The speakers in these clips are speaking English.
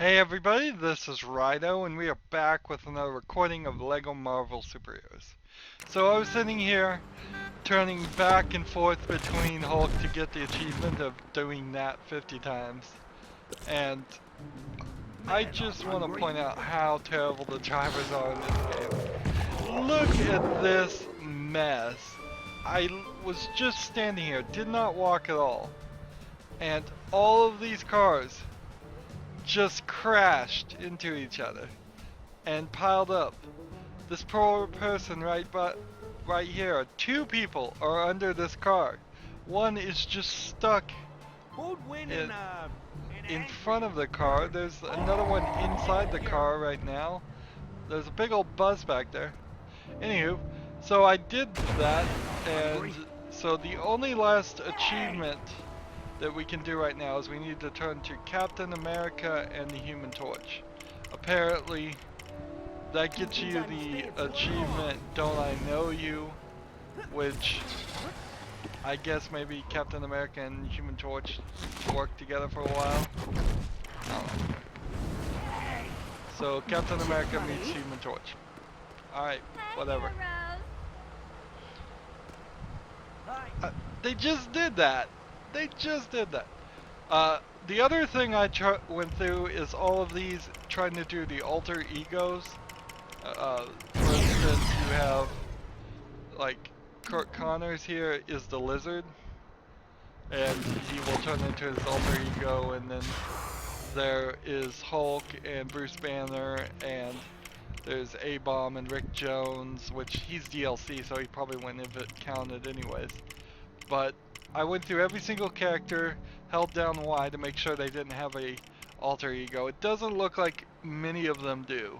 Hey everybody, this is Rydo, and we are back with another recording of LEGO Marvel Superheroes. So I was sitting here, turning back and forth between Hulk to get the achievement of doing that 50 times. And I just want to point out how terrible the drivers are in this game. Look at this mess. I was just standing here, did not walk at all. And all of these cars just crashed into each other and piled up. This poor person right here, two people are under this car. One is just stuck in front of the car. There's another one inside the car right now. There's a big old buzz back there. Anywho, so I did that, and so the only last achievement that we can do right now is we need to turn to Captain America and the Human Torch. Apparently, that gets you the achievement, Don't I Know You, which I guess maybe Captain America and Human Torch work together for a while. So Captain America meets Human Torch. Alright, whatever. They just did that. They just did that. The other thing I went through is all of these trying to do the alter egos. For instance, you have like Kurt Connors here is the Lizard, and he will turn into his alter ego, and then there is Hulk and Bruce Banner, and there's A-Bomb and Rick Jones, which he's DLC, so he probably wouldn't have counted anyways. But I went through every single character, held down Y to make sure they didn't have a alter ego. It doesn't look like many of them do.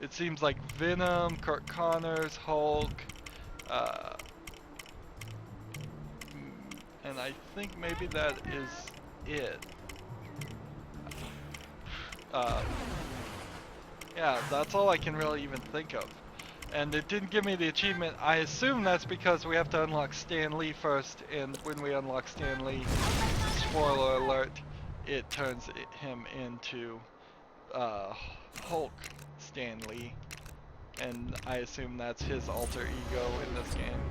It seems like Venom, Kurt Connors, Hulk, and I think maybe that is it. Yeah, that's all I can really even think of. And it didn't give me the achievement. I assume that's because we have to unlock Stan Lee first, and when we unlock Stan Lee, spoiler alert, it turns him into Hulk Stan Lee. And I assume that's his alter ego in this game.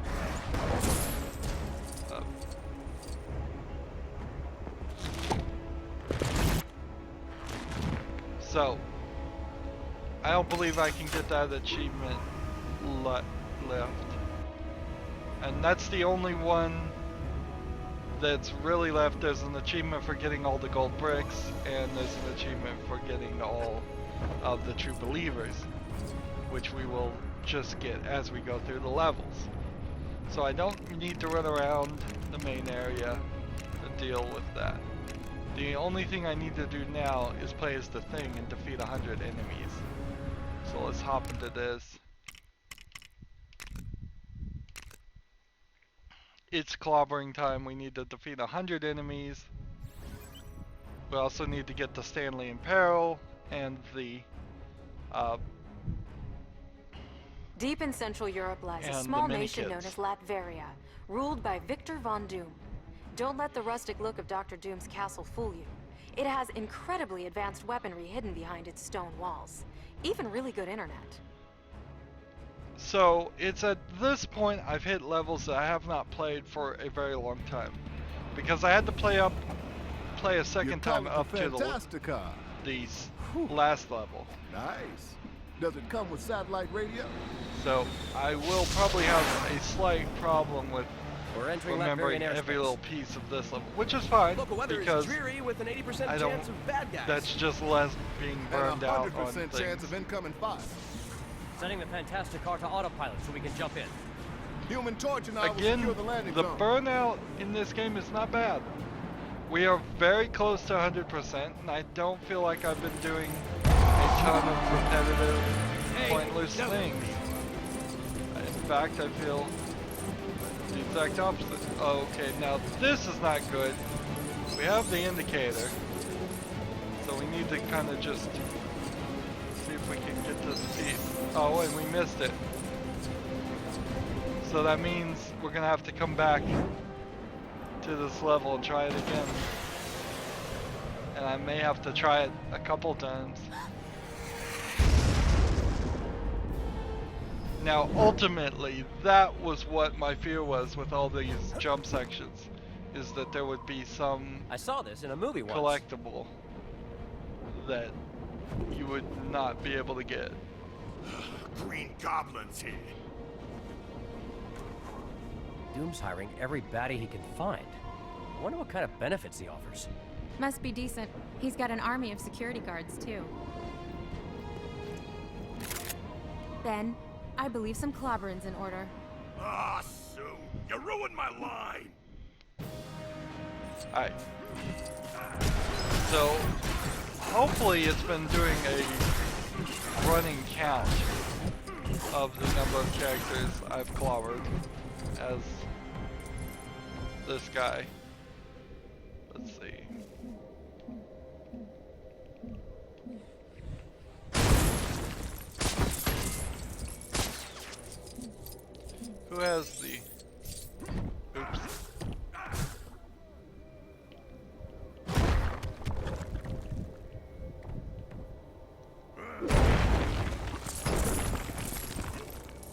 So, I don't believe I can get that achievement left. And that's the only one that's really left. There's an achievement for getting all the gold bricks, and there's an achievement for getting all of the true believers, which we will just get as we go through the levels. So I don't need to run around the main area to deal with that. The only thing I need to do now is play as the Thing and defeat 100 enemies. So let's hop into this. It's clobbering time. We need to defeat 100 enemies. We also need to get the Stan Lee in Peril and the Deep in Central Europe lies a small nation known as Latveria, ruled by Victor Von Doom. Don't let the rustic look of Dr. Doom's castle fool you. It has incredibly advanced weaponry hidden behind its stone walls. Even really good internet. So it's at this point I've hit levels that I have not played for a very long time, because I had to play a second time up to the last level. Nice. Does it come with satellite radio? So I will probably have a slight problem with remembering every little piece of this level, which is fine because with an 80% I don't. chance of bad guys. That's just less being burned out on 100% things. chance of incoming fire. Setting the fantastic car to autopilot so we can jump in. Human Torch and I will Again, secure the landing the zone. burnout in this game is not bad. We are very close to 100%, and I don't feel like I've been doing a ton of repetitive, pointless things. In fact, I feel the exact opposite. Oh, okay, now this is not good. We have the indicator, so we need to kind of just see if we can get to speed. Oh, and we missed it. So that means we're gonna have to come back to this level and try it again. And I may have to try it a couple times. Now, ultimately, that was what my fear was with all these jump sections, is that there would be some I saw this in a movie once. collectible that you would not be able to get. Green Goblin's here. Doom's hiring every baddie he can find. I wonder what kind of benefits he offers. Must be decent. He's got an army of security guards, too. Ben, I believe some clobbering's in order. Ah, Sue, you ruined my line. Alright. So, hopefully it's been doing a running count of the number of characters I've clobbered as this guy. Let's see. Who has the... Oops.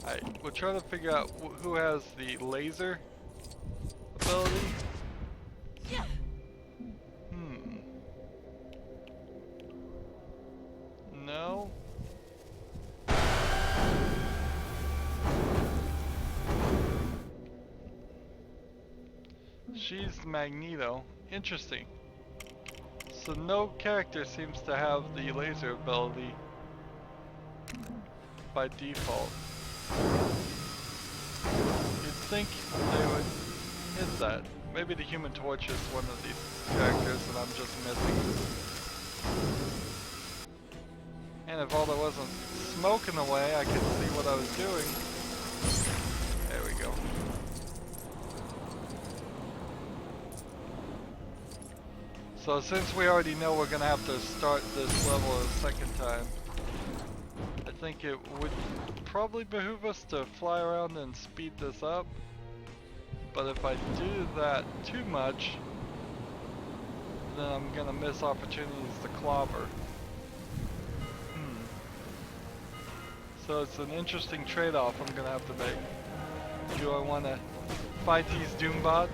Alright, we'll try to figure out who has the laser ability. No. She's Magneto. Interesting. So no character seems to have the laser ability by default. You'd think they would hit that. Maybe the Human Torch is one of these characters and I'm just missing. And if all there wasn't smoke in the way, I could see what I was doing. There we go. So since we already know we're gonna have to start this level a second time, I think it would probably behoove us to fly around and speed this up. But if I do that too much, then I'm gonna miss opportunities to clobber. So it's an interesting trade-off I'm gonna have to make. Do I want to fight these Doombots?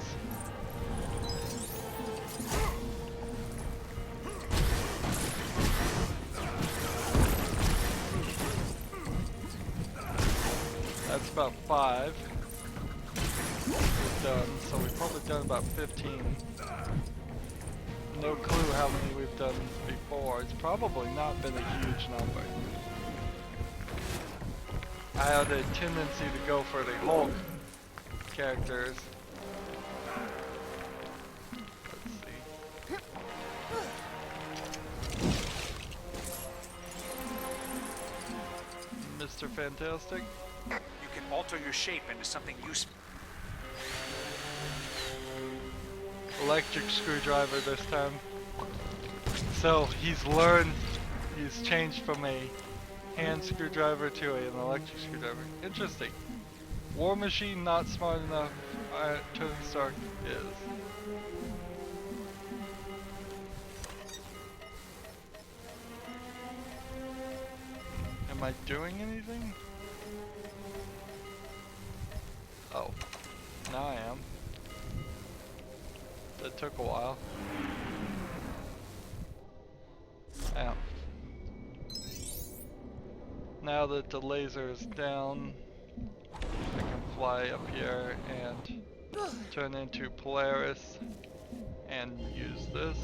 That's about 5 we've done, so we've probably done about 15. No clue how many we've done before. It's probably not been a huge number. I had a tendency to go for the Hulk characters. Let's see. Mr. Fantastic. You can alter your shape into something useful. Electric screwdriver this time. So he's learned, he's changed from a hand screwdriver to an electric screwdriver. Interesting. War Machine not smart enough. Tony Stark is. Am I doing anything? Oh, now I am. That took a while. Ow. Now that the laser is down, I can fly up here and turn into Polaris and use this.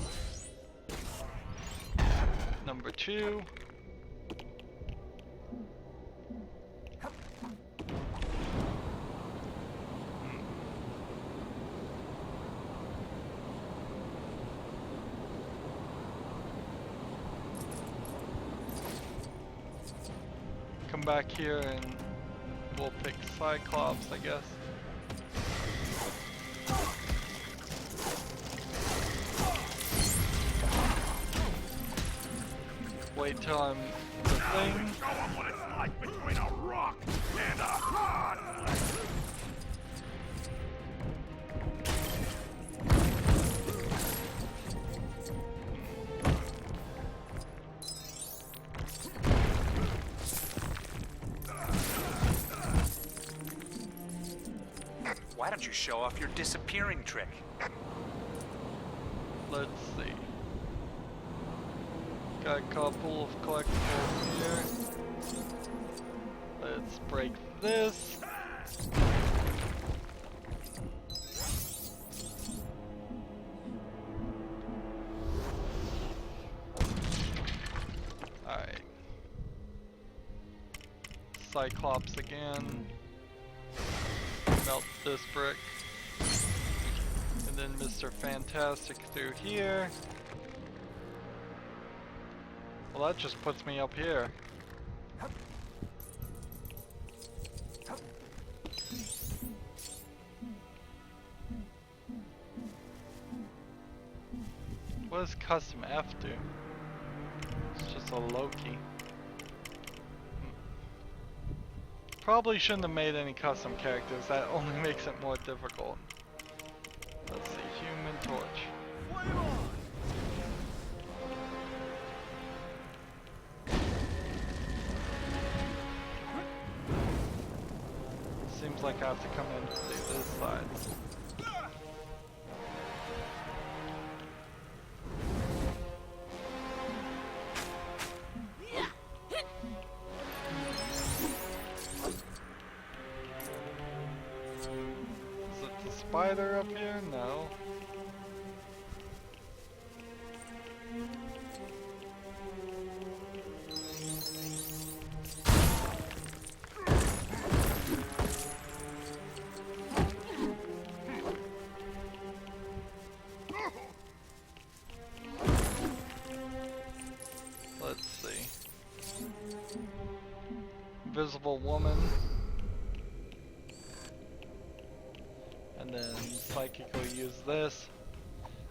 Number 2. Come back here and we'll pick Cyclops, I guess. Wait till I'm the thing. Show 'em what it's like between a rock and a hard place. Why don't you show off your disappearing trick? Let's see. Got a couple of collectibles here. Let's break this. Alright. Cyclops again. Melt this brick. And then Mr. Fantastic through here. Well, that just puts me up here. What does custom F do? It's just a Loki. Probably shouldn't have made any custom characters. That only makes it more difficult. Let's see, Human Torch. Seems like I have to come in through this side. Is it the spider up here? No. Let's see. Invisible woman. And then Psychic will use this.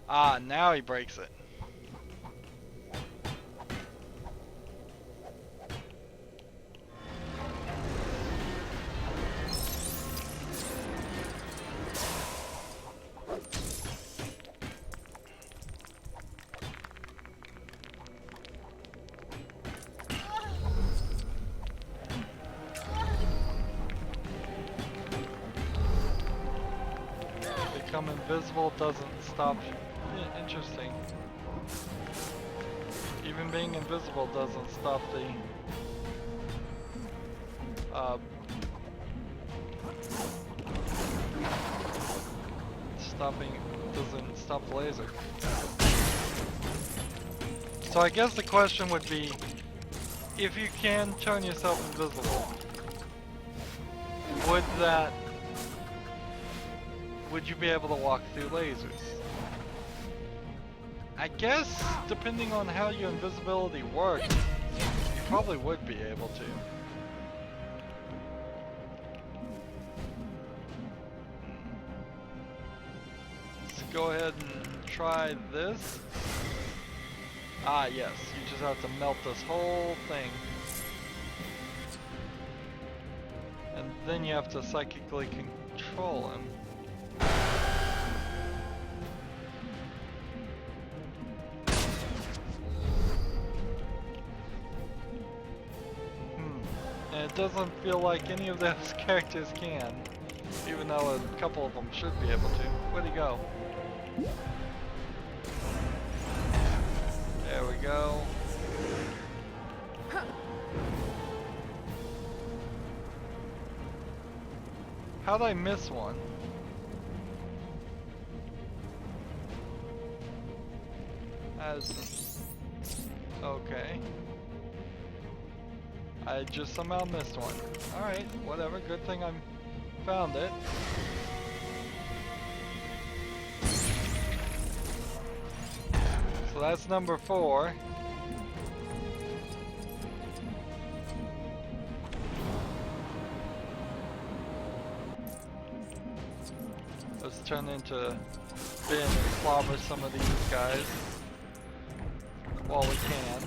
Ah, now he breaks it. Become invisible doesn't stop. Interesting. Even being invisible doesn't stop the doesn't stop the laser. So I guess the question would be, if you can turn yourself invisible, would you be able to walk through lasers? I guess, depending on how your invisibility works, you probably would be able to. Let's go ahead and try this. Ah, yes, you just have to melt this whole thing. And then you have to psychically control him. And it doesn't feel like any of those characters can, even though a couple of them should be able to. Where'd he go? There we go. How'd I miss one? Okay. I just somehow missed one. Alright, whatever. Good thing I found it. So that's number 4. Let's turn into Ben and clobber some of these guys while we can.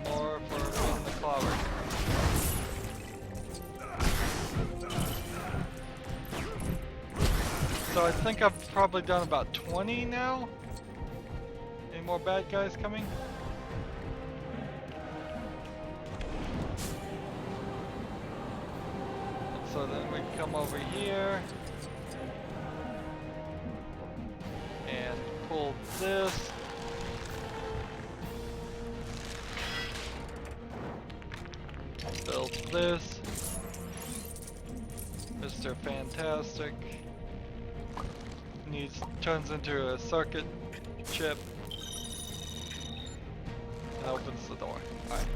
More for Ben the clobber. So I think I've probably done about 20 now. Any more bad guys coming? So then we come over here and pull this. Build this. Mr. Fantastic turns into a circuit chip and opens the door. Alright.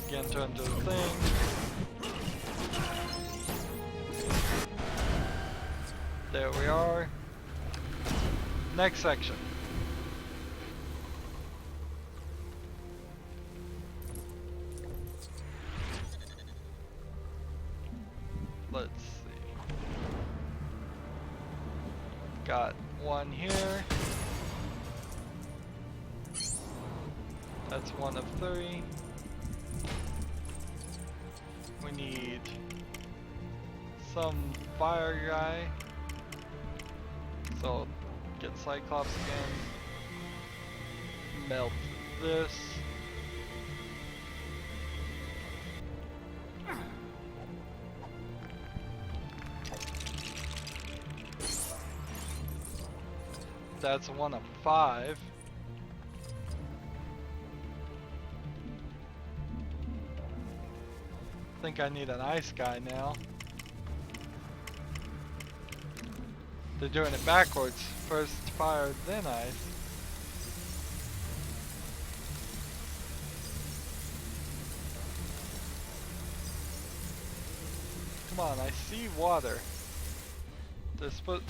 Again, turn to the thing. There we are. Next section. Let's see. Got one here. That's one of 3. We need some fire guy. So get Cyclops again. Melt this. That's one of 5. I think I need an ice guy now. They're doing it backwards. First fire, then ice. Come on, I see water. They're supposed...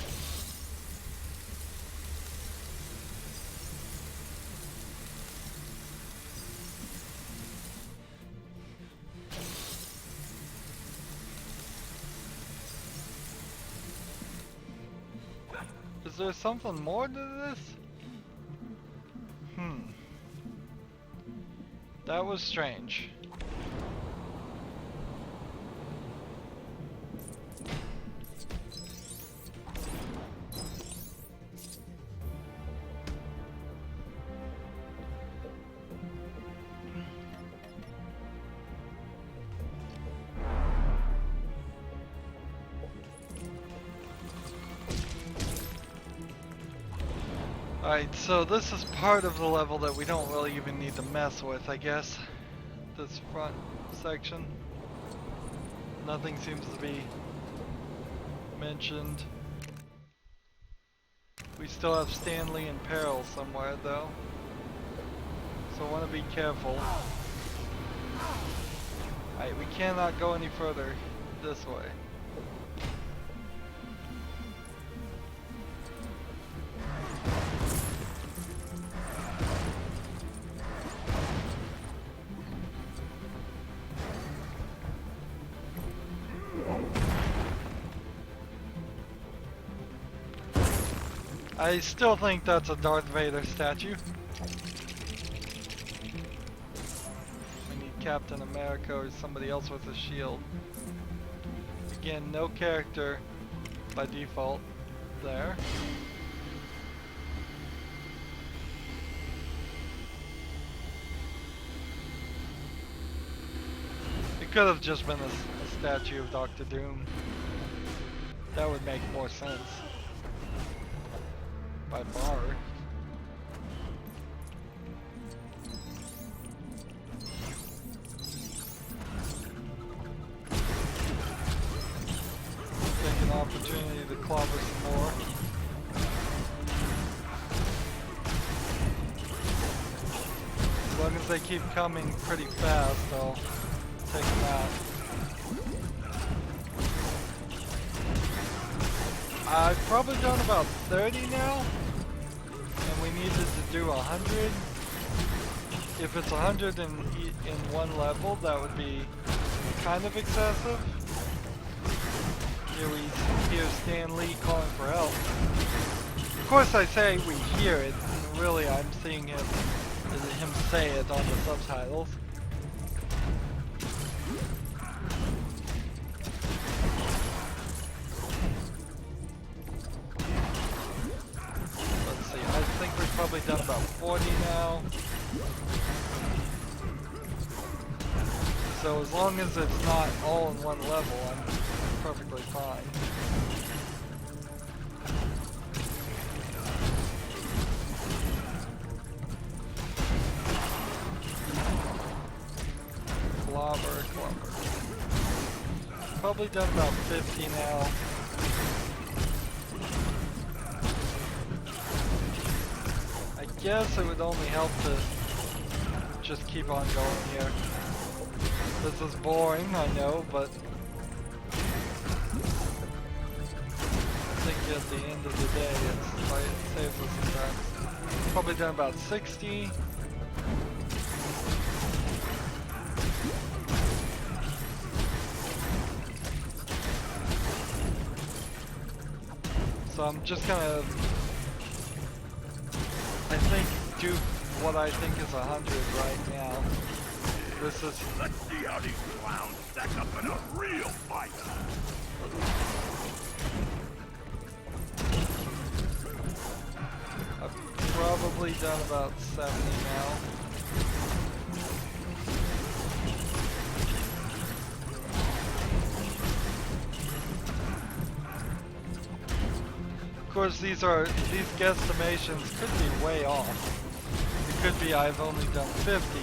Is there something more to this? That was strange. Alright, so this is part of the level that we don't really even need to mess with, I guess. This front section. Nothing seems to be mentioned. We still have Stanley in peril somewhere, though. So I want to be careful. Alright, we cannot go any further this way. I still think that's a Darth Vader statue. We need Captain America or somebody else with a shield. Again, no character by default there. It could have just been a statue of Doctor Doom. That would make more sense. By far. Take an opportunity to clobber some more. As long as they keep coming pretty fast, I'll take them out. I've probably done about 30 now, and we needed to do 100. If it's 100 in one level, that would be kind of excessive. Here we hear Stan Lee calling for help. Of course I say we hear it, and really I'm seeing him say it on the subtitles. Let's see, I think we've probably done about 40 now. So as long as it's not all in one level, I'm perfectly fine. Clobber. Probably done about 50 now. I guess it would only help to just keep on going here. This is boring, I know, but I think at the end of the day, it saves us some time. Probably done about 60. So I'm just gonna, I think, do what I think is 100 right now. This is... Let's see how these clowns stack up in a real fight. I've probably done about 70 now. Of course, these guesstimations could be way off. It could be I've only done 50.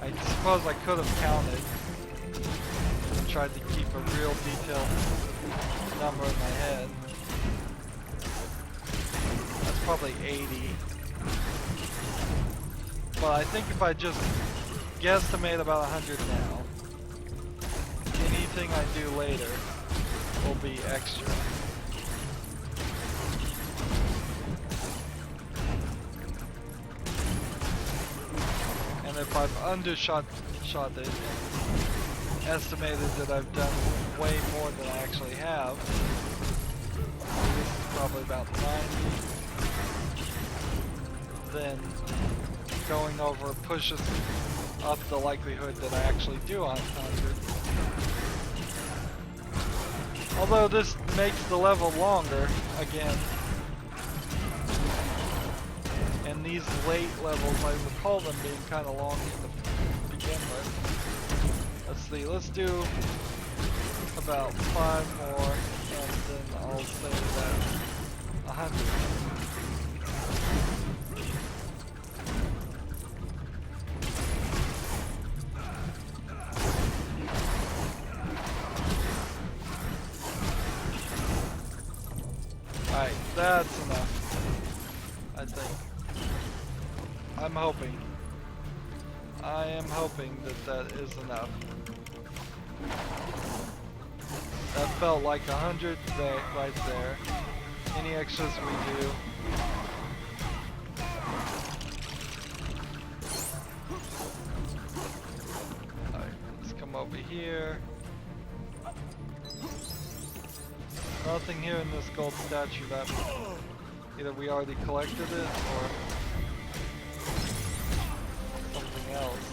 I suppose I could have counted and tried to keep a real detailed number in my head. That's probably 80. But I think if I just guesstimate about 100 now, anything I do later will be extra. And if I've undershot it, estimated that I've done way more than I actually have, this is probably about 90, then going over pushes up the likelihood that I actually do 100. Although this makes the level longer, again. And these late levels, I recall them being kind of long to begin with. Let's see, let's do about 5 more, and then I'll say that 100. Alright, that's enough, I think. I'm hoping. I am hoping that that is enough. That felt like 100 right there. Any extras we do. Alright, let's come over here. Nothing here in this gold statue that either we already collected it or something else.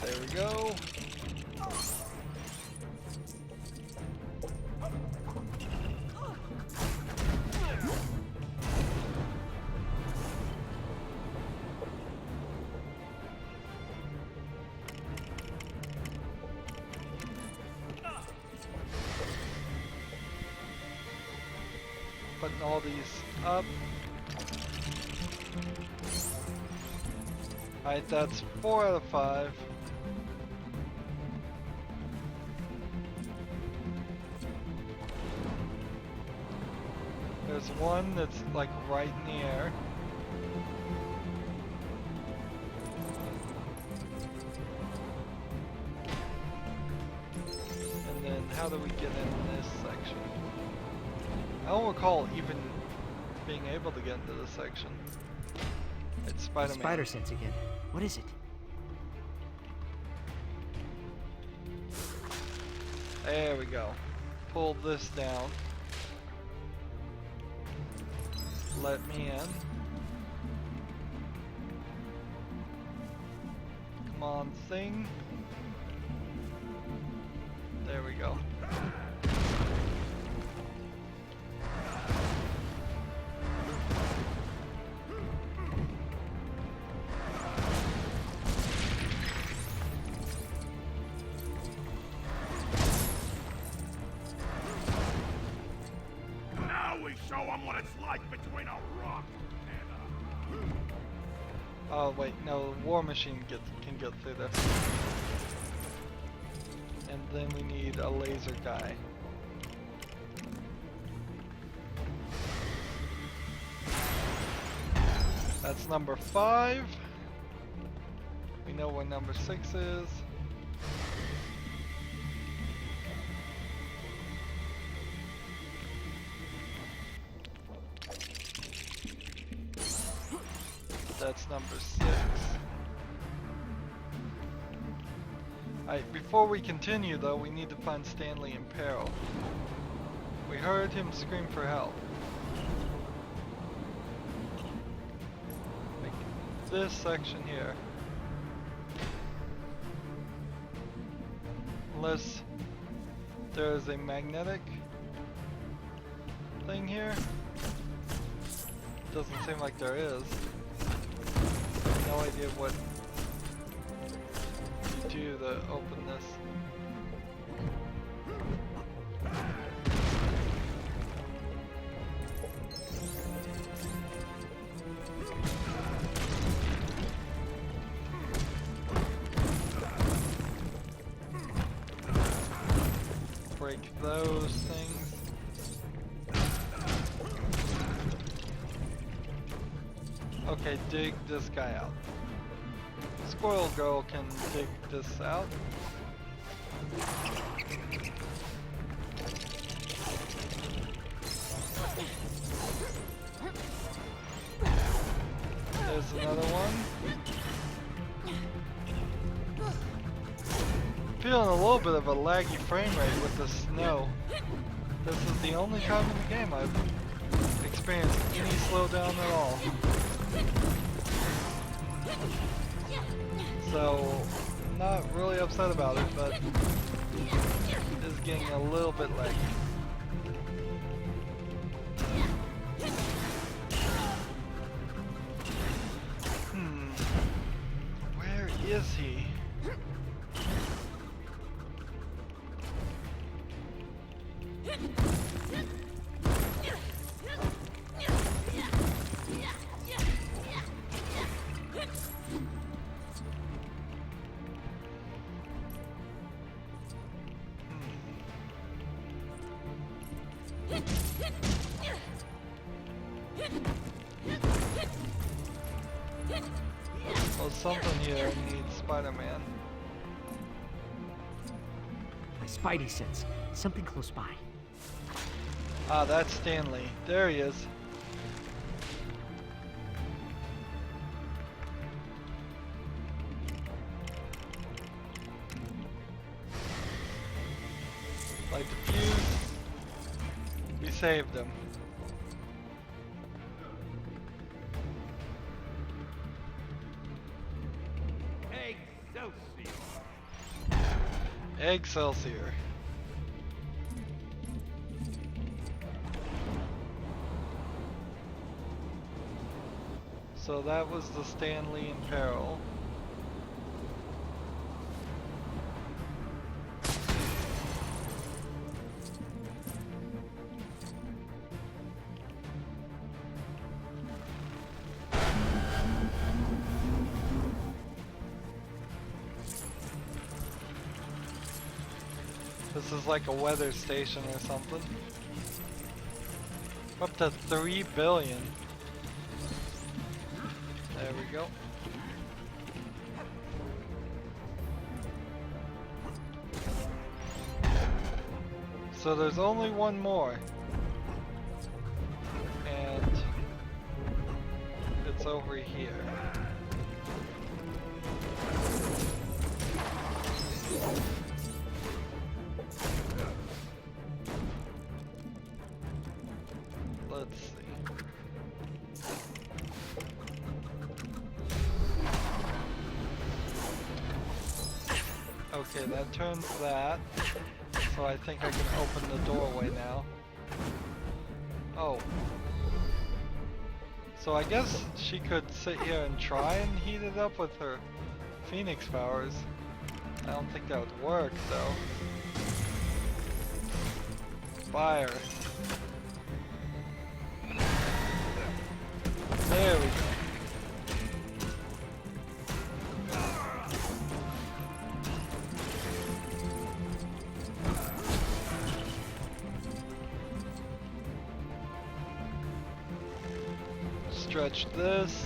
There we go. Putting all these up. Alright, that's 4 out of 5. There's one that's like right in the air. And then how do we get in this section? I don't recall even being able to get into this section. It's Spider-Man. Spider sense again. What is it? There we go. Pull this down. Let me in. Come on, thing. There we go. Now we show them what it's like between a rock and a... Oh wait, no, War Machine can get through this. And then we need a laser guy. That's number 5. We know where number 6 is. That's number 6. Alright, before we continue though, we need to find Stanley in peril. We heard him scream for help. Like this section here. Unless there's a magnetic thing here. Doesn't seem like there is. No idea what to do to open this. Break those things. Okay, dig this guy out. Squirrel Girl can dig this out. There's another one. Feeling a little bit of a laggy frame rate with the snow. This is the only time in the game I've experienced any slowdown at all. So, not really upset about it, but it is getting a little bit laggy. Where is he? Well, something here needs Spider-Man. My spidey sense. Something close by. Ah, that's Stanley. There he is. Light the fuse. We saved him. Excelsior. So that was the Stanley in peril. This is like a weather station or something. Up to 3 billion. There we go. So there's only one more. And it's over here. Let's see. Okay, that turns that. So I think I can open the doorway now. Oh. So I guess she could sit here and try and heat it up with her Phoenix powers. I don't think that would work though. Fire. There we go. Stretch this.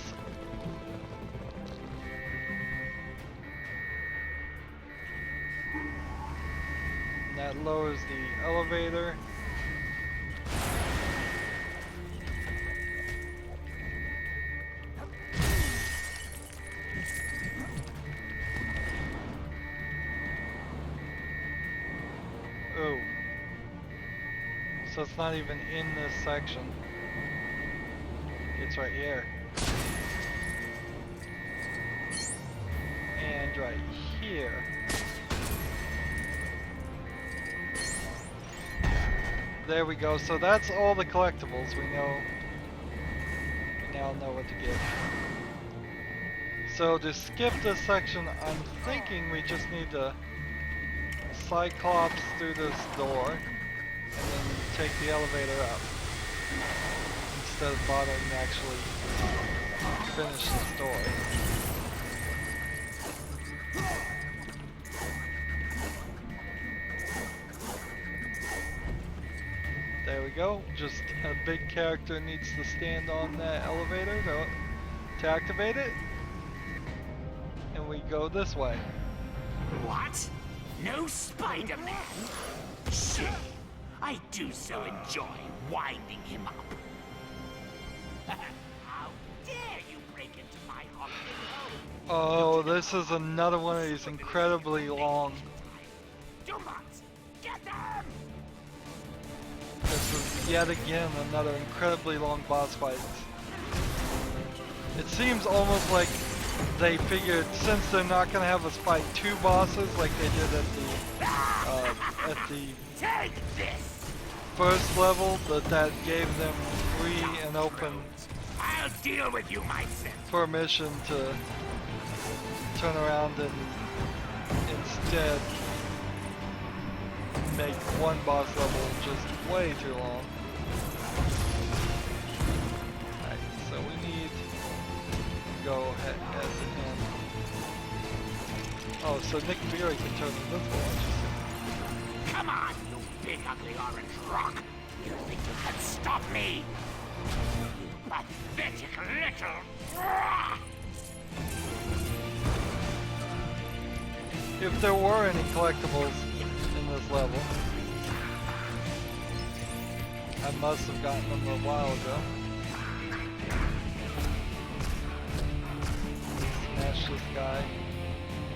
And that lowers the elevator. Oh. So it's not even in this section. It's right here. And right here. There we go. So that's all the collectibles. We now know what to get. So to skip this section, I'm thinking we just need to Cyclops through this door and then take the elevator up instead of bothering to actually finish the story. There we go. Just a big character needs to stand on that elevator to activate it. And we go this way. What? No Spider-Man? Shit. I do so enjoy winding him up. How dare you break into my home? Oh, this is another one of these incredibly long. Dumont, get them! This is yet again another incredibly long boss fight. It seems almost like they figured since they're not gonna have us fight two bosses like they did at the Take this! first level, that gave them free and open I'll deal with you myself. permission to turn around and instead make one boss level just way too long. Alright, so we need to go ahead and oh, so Nick Fury can turn invisible. Come on, you big ugly orange rock! You think you can stop me? You pathetic little... If there were any collectibles in this level, I must have gotten them a while ago. Smash this guy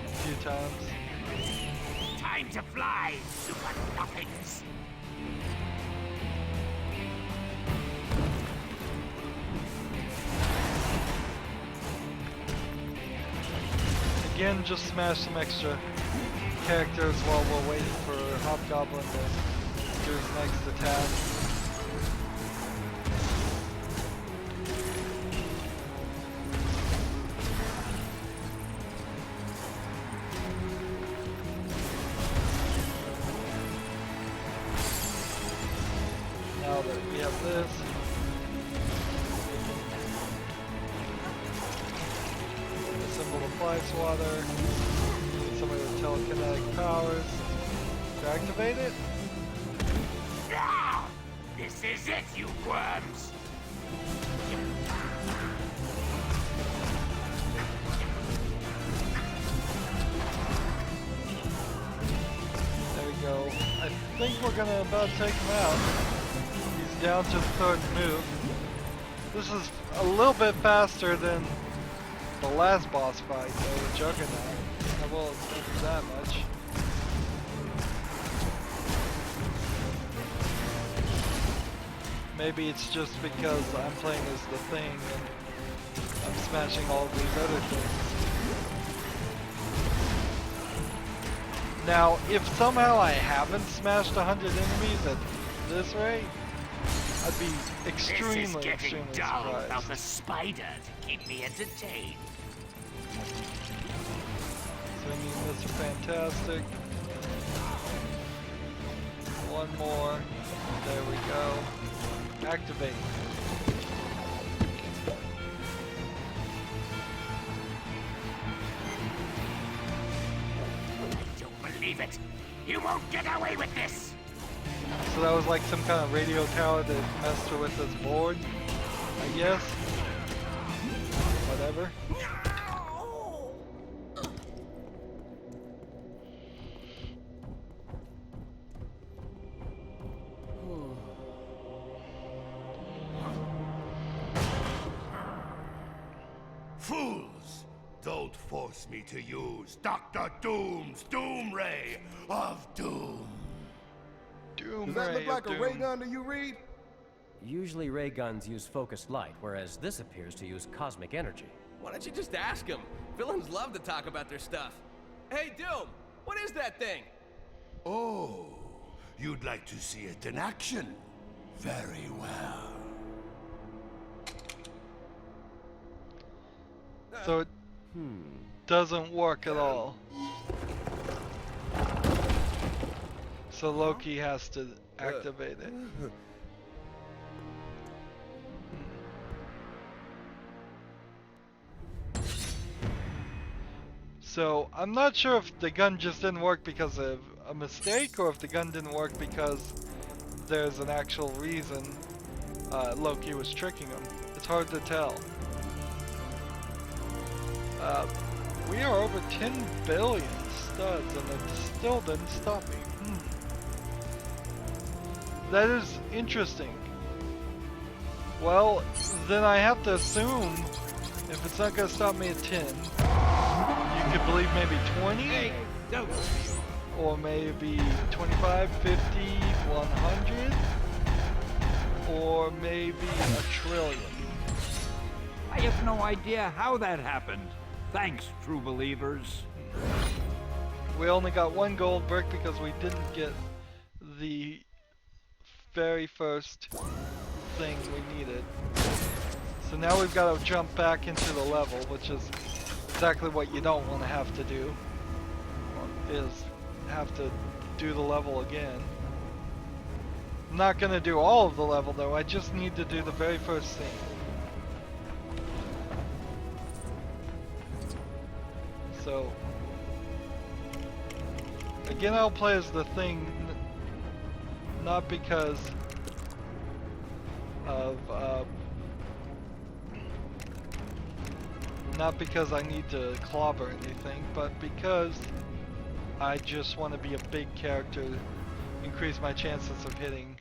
a few times. Time to fly, super nothings! Again, just smash some extra characters while we're waiting for Hobgoblin to do his next attack. Now that we have this, assemble the fly swatter, need somebody with telekinetic powers to activate it. Now! This is it, you worms! There we go. I think we're gonna about take him out. He's down to the third move. This is a little bit faster than the last boss fight, though, with Juggernaut. I will admit that much. Maybe it's just because I'm playing as the Thing and I'm smashing all these other things. Now, if somehow I haven't smashed 100 enemies at this rate, I'd be extremely, This is getting extremely dull surprised. without the spider to keep me entertained. So we need Mr. Fantastic. One more. There we go. Activate. I don't believe it. You won't get away with this. So that was like some kind of radio tower that messed with this board, I guess. Whatever. Fools! Don't force me to use Dr. Doom's Doom Ray of Doom. Doom Does that ray look like of a doom. ray gun to you, Reed? Usually ray guns use focused light, whereas this appears to use cosmic energy. Why don't you just ask him? Villains love to talk about their stuff. Hey, Doom, what is that thing? Oh, you'd like to see it in action? Very well. So it doesn't work at all. So Loki has to activate it. So I'm not sure if the gun just didn't work because of a mistake or if the gun didn't work because there's an actual reason Loki was tricking him. It's hard to tell. We are over 10 billion studs and it still didn't stop me. That is interesting. Well, then I have to assume if it's not going to stop me at 10, you could believe maybe 20? Hey, don't. Or maybe 25, 50, 100? Or maybe a trillion. I have no idea how that happened. Thanks, true believers. We only got one gold brick because we didn't get the very first thing we needed. So now we've got to jump back into the level, which is exactly what you don't want to have to do, is have to do the level again. I'm not going to do all of the level though, I just need to do the very first thing. So, again I'll play as the Thing, not because of, not because I need to clobber anything, but because I just want to be a big character, increase my chances of hitting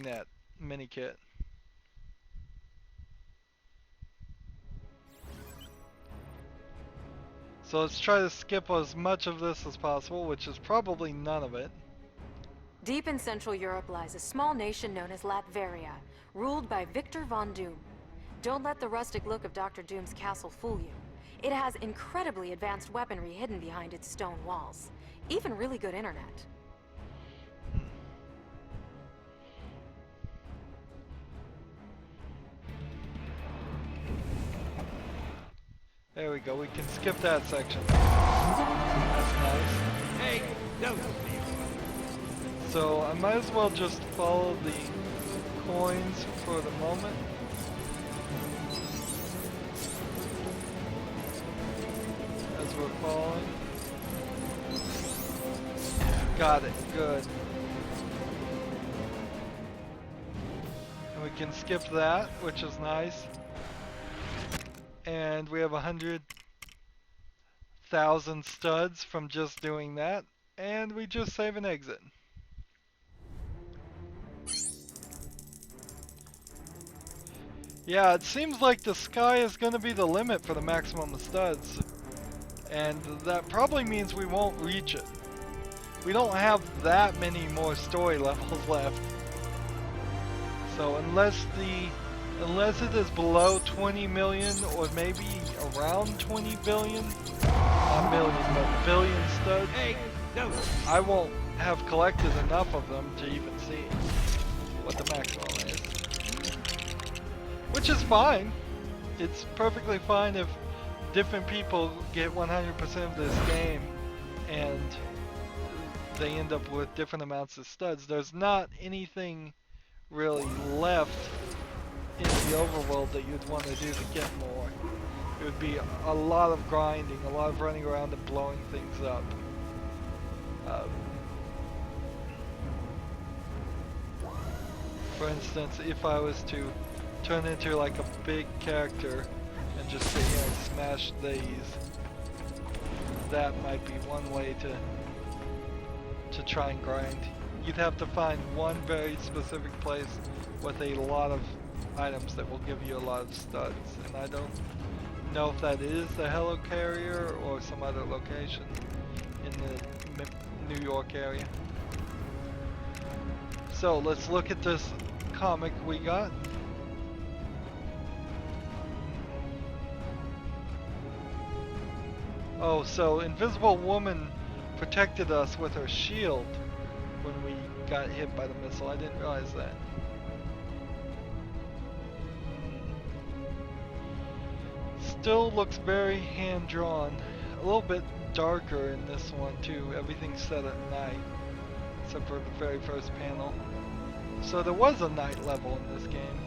that mini kit. So let's try to skip as much of this as possible, which is probably none of it. Deep in Central Europe lies a small nation known as Latveria, ruled by Victor Von Doom. Don't let the rustic look of Dr. Doom's castle fool you. It has incredibly advanced weaponry hidden behind its stone walls. Even really good internet. There we go, we can skip that section. That's nice. Hey, don't. So I might as well just follow the coins for the moment. As we're following. Got it, good. And we can skip that, which is nice. And we have 100,000 studs from just doing that. And we just save and exit. Yeah, it seems like the sky is going to be the limit for the maximum studs. And that probably means we won't reach it. We don't have that many more story levels left. So unless it is below 20 million or maybe around 20 billion, not million, but billion studs, Hey, no. I won't have collected enough of them to even see what the maximum is. Which is fine. It's perfectly fine if different people get 100% of this game and they end up with different amounts of studs. There's not anything really left in the overworld that you'd want to do to get more. It would be a lot of grinding, a lot of running around and blowing things up. For instance, if I was to turn into like a big character and just sit here and smash these, that might be one way to try and grind. You'd have to find one very specific place with a lot of items that will give you a lot of studs, and I don't know if that is the Hello Carrier or some other location in the New York area. So let's look at this comic we got. Oh, so Invisible Woman protected us with her shield when we got hit by the missile. I didn't realize that. Still looks very hand-drawn. A little bit darker in this one too. Everything's set at night, except for the very first panel. So there was a night level in this game.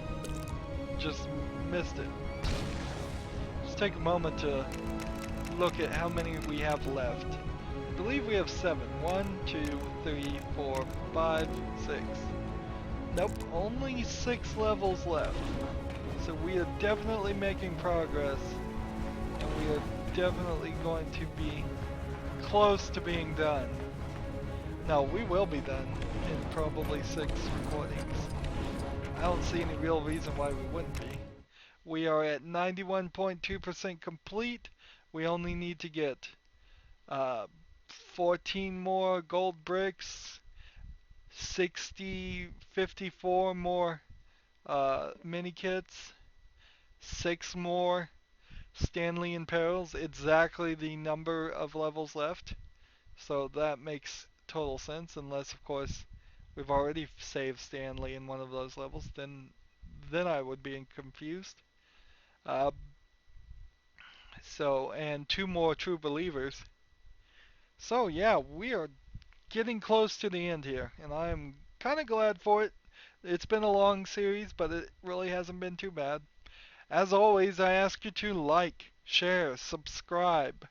Just missed it. Just take a moment to look at how many we have left. I believe we have 7. 1, 2, 3, 4, 5, 6. Nope, only 6 levels left. So we are definitely making progress, and we are definitely going to be close to being done. No, we will be done in probably 6 recordings. I don't see any real reason why we wouldn't be. We are at 91.2% complete. We only need to get 14 more gold bricks, 54 more mini kits, 6 more Stanley and Perils, exactly the number of levels left. So that makes total sense, unless of course we've already saved Stanley in one of those levels, then I would be confused. So, and 2 more True Believers. So yeah, we are getting close to the end here, and I am kind of glad for it. It's been a long series, but it really hasn't been too bad. As always, I ask you to like, share, subscribe,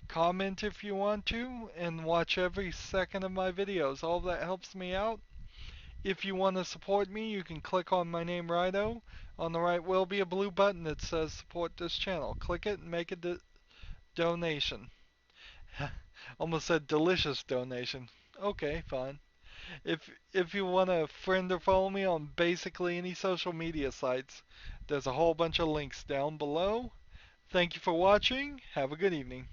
comment if you want to, and watch every second of my videos. All of that helps me out. If you want to support me, you can click on my name, Rydo. On the right will be a blue button that says support this channel. Click it and make a donation. Almost said delicious donation. Okay, fine. If you want to friend or follow me on basically any social media sites, there's a whole bunch of links down below. Thank you for watching. Have a good evening.